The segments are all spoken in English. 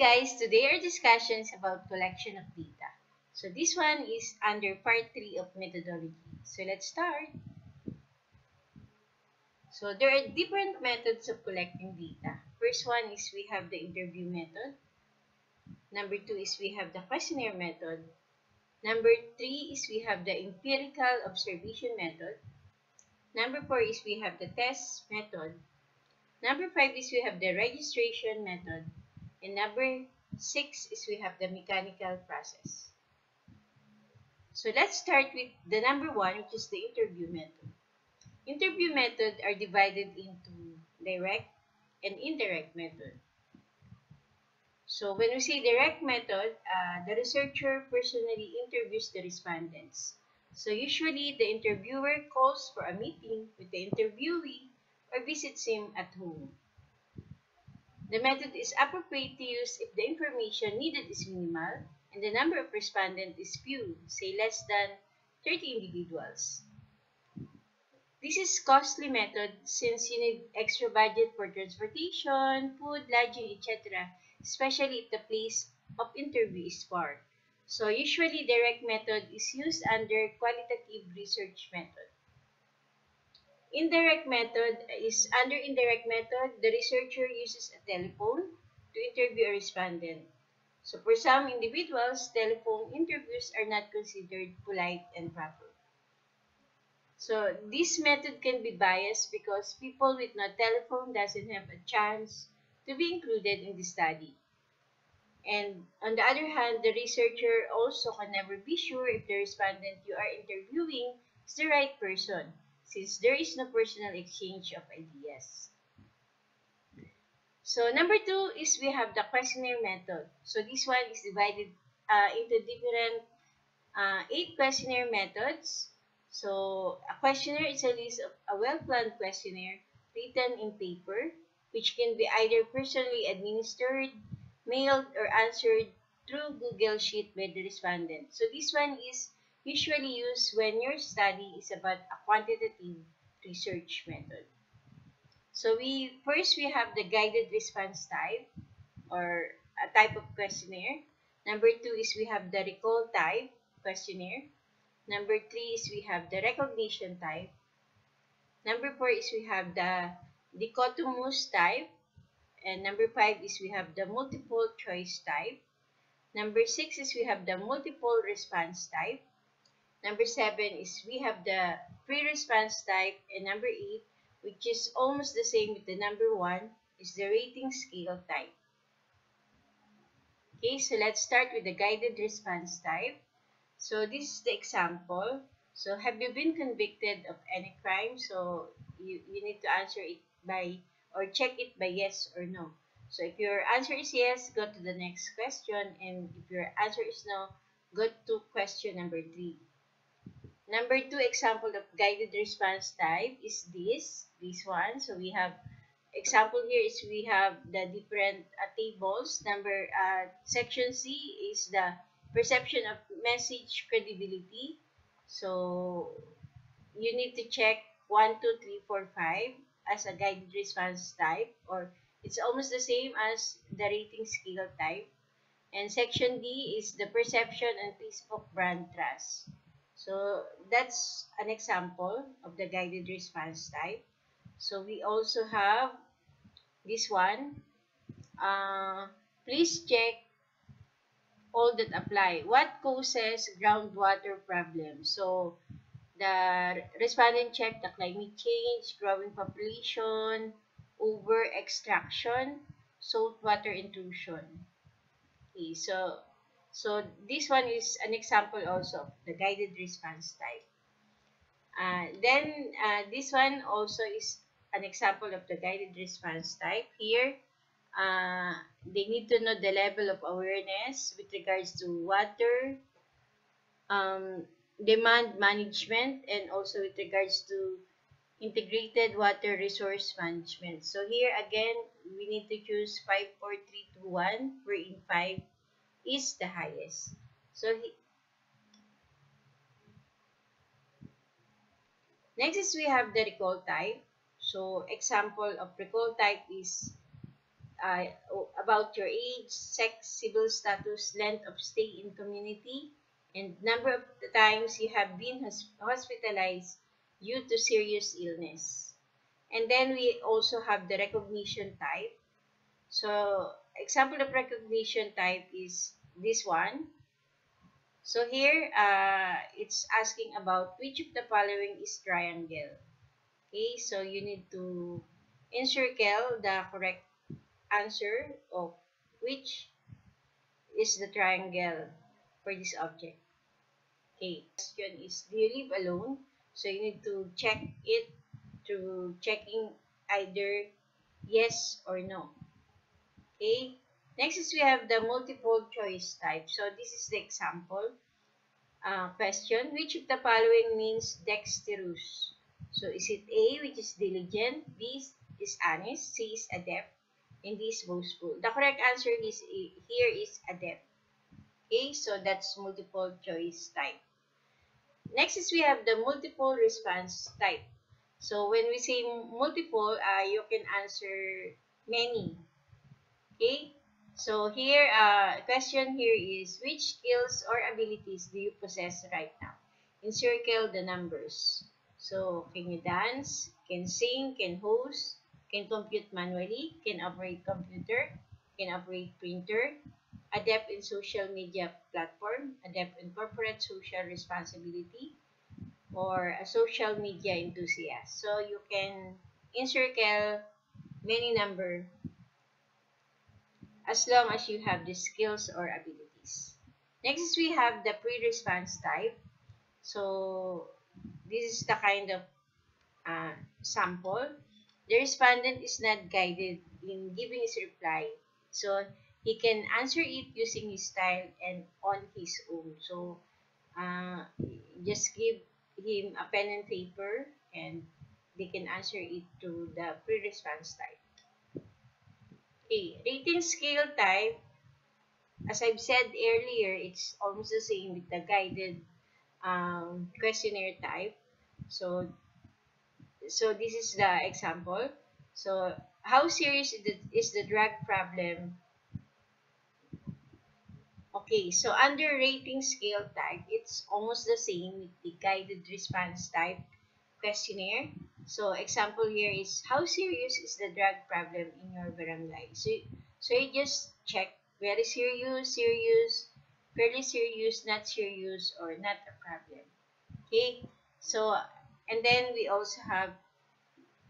guys, today our discussion is about collection of data. So this one is under part 3 of methodology. So let's start. So there are different methods of collecting data. First one is we have the interview method. Number 2 is we have the questionnaire method. Number 3 is we have the empirical observation method. Number 4 is we have the test method. Number 5 is we have the registration method. And number 6 is we have the mechanical process. So let's start with the number 1, which is the interview method. Interview method are divided into direct and indirect method. So when we say direct method, the researcher personally interviews the respondents. So usually the interviewer calls for a meeting with the interviewee or visits him at home. The method is appropriate to use if the information needed is minimal and the number of respondents is few, say less than 30 individuals. This is costly method since you need extra budget for transportation, food, lodging, etc., especially if the place of interview is far. So usually direct method is used under qualitative research method. Indirect method is under indirect method, the researcher uses a telephone to interview a respondent. So for some individuals, telephone interviews are not considered polite and proper. So this method can be biased because people with no telephone doesn't have a chance to be included in the study. And on the other hand, the researcher also can never be sure if the respondent you are interviewing is the right person, since there is no personal exchange of ideas. So number 2 is we have the questionnaire method. So this one is divided into different 8 questionnaire methods. So a questionnaire is a list of a well-planned questionnaire written in paper, which can be either personally administered, mailed, or answered through Google Sheet by the respondent. So this one is usually used when your study is about a quantitative research method. So we have the guided response type or a type of questionnaire. Number 2 is we have the recall type questionnaire. Number 3 is we have the recognition type. Number 4 is we have the dichotomous type. And number 5 is we have the multiple choice type. Number 6 is we have the multiple response type. Number 7 is we have the free response type. And number 8, which is almost the same with the number 1, is the rating scale type. Okay, so let's start with the guided response type. So this is the example. So have you been convicted of any crime? So you need to answer it by or check it by yes or no. So if your answer is yes, go to the next question. And if your answer is no, go to question number 3. Number 2 example of guided response type is this one. So we have example here is we have the different tables. Section C is the perception of message credibility. So you need to check 1, 2, 3, 4, 5 as a guided response type, or it's almost the same as the rating scale type. And section D is the perception and Facebook brand trust. So that's an example of the guided response type. So we also have this one. Please check all that apply. What causes groundwater problem? So the respondent checked the climate change, growing population, over extraction, saltwater intrusion. Okay, so this one is an example also of the guided response type. Then this one also is an example of the guided response type. Here, they need to know the level of awareness with regards to water, demand management, and also with regards to integrated water resource management. So here again, we need to choose 5, 4, 3, 2, 1, wherein 5 is the highest. So next is we have the recall type. So example of recall type is about your age, sex, civil status, length of stay in community, and number of the times you have been hospitalized due to serious illness. And then we also have the recognition type. So example of recognition type is this one. So here, it's asking about which of the following is triangle. Okay, so you need to encircle the correct answer of which is the triangle for this object. Okay, question is, do you live alone? So you need to check it through checking either yes or no. Okay, next is we have the multiple choice type. So this is the example question. Which of the following means dexterous? So is it A, which is diligent, B is honest, C is adept, and D is boastful? The correct answer is here is adept. Okay, so that's multiple choice type. Next is we have the multiple response type. So when we say multiple, you can answer many. Okay, so here, question here is, which skills or abilities do you possess right now? Encircle the numbers. So, can you dance? Can sing? Can host? Can compute manually? Can operate computer? Can operate printer? Adept in social media platform? Adept in corporate social responsibility? Or a social media enthusiast? So, you can encircle many number as long as you have the skills or abilities. Next is we have the pre-response type. So this is the kind of sample. The respondent is not guided in giving his reply. So he can answer it using his style and on his own. So just give him a pen and paper and they can answer it to the pre-response type. Okay, rating scale type. As I've said earlier, it's almost the same with the guided questionnaire type. So, so this is the example. So, how serious is the drug problem? Okay, so under rating scale type, it's almost the same with the guided response type questionnaire. So, example here is, how serious is the drug problem in your barangay? So you just check very serious, serious, fairly serious, not serious, or not a problem. Okay, so, and then we also have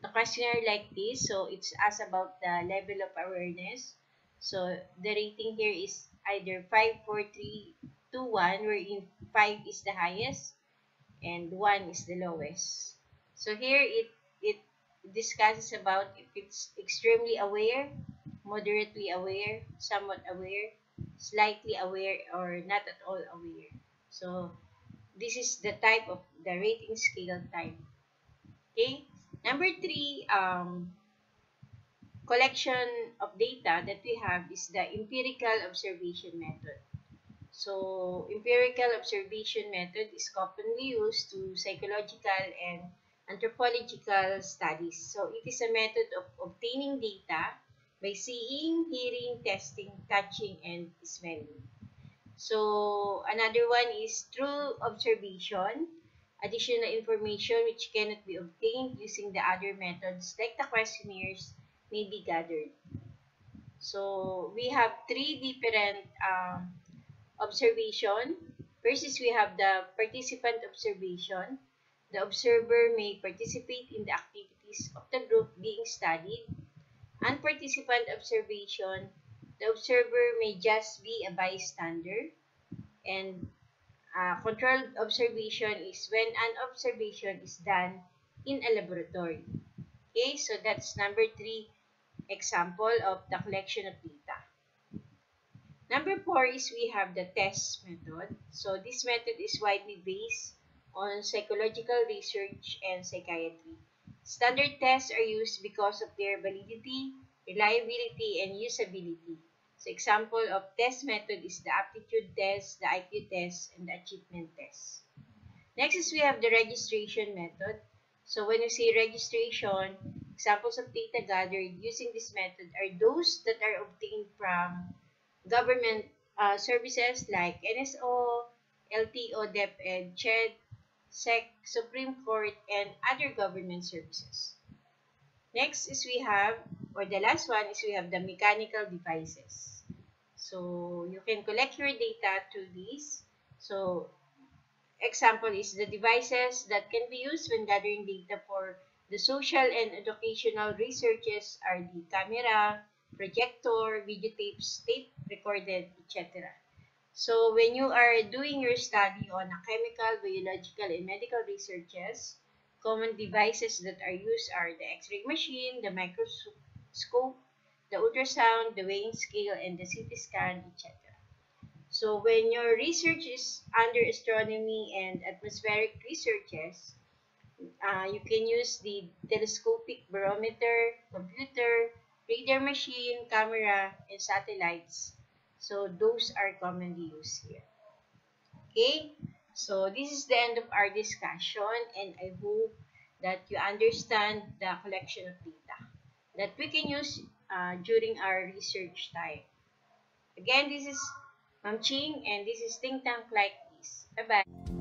the questionnaire like this. So it's asked about the level of awareness. So the rating here is either 5, 4, 3, 2, 1, wherein 5 is the highest and 1 is the lowest. So here it discusses about if it's extremely aware, moderately aware, somewhat aware, slightly aware, or not at all aware. So this is the type of the rating scale type. Okay. Number 3, collection of data that we have is the empirical observation method. So, empirical observation method is commonly used to psychological and anthropological studies. So, it is a method of obtaining data by seeing, hearing, testing, touching, and smelling. So, another one is through observation, additional information which cannot be obtained using the other methods like the questionnaires may be gathered. So, we have three different observation. First is we have the participant observation. The observer may participate in the activities of the group being studied. And participant observation, the observer may just be a bystander. And controlled observation is when an observation is done in a laboratory. Okay, so that's number 3 example of the collection of data. Number 4 is we have the test method. So this method is widely based on psychological research and psychiatry. Standard tests are used because of their validity, reliability, and usability. So example of test method is the aptitude test, the IQ test, and the achievement test. Next is we have the registration method. So when you say registration, Examples of data gathered using this method are those that are obtained from government services like NSO, LTO, DepEd, CHED, SEC, Supreme Court, and other government services. Next is we have, or the last one is we have the mechanical devices. So you can collect your data through these. So example is the devices that can be used when gathering data for the social and educational researches are the camera, projector, videotapes, tape recorded, etc. So when you are doing your study on a chemical, biological, and medical researches, common devices that are used are the X-ray machine, the microscope, the ultrasound, the weighing scale, and the CT scan, etc. So when your research is under astronomy and atmospheric researches, you can use the telescopic barometer, computer, radar machine, camera, and satellites. So those are commonly used here. Okay, so this is the end of our discussion, and I hope that you understand the collection of data that we can use during our research time. Again, this is Ma'am Ching, and this is Think Tank Like This. Bye-bye.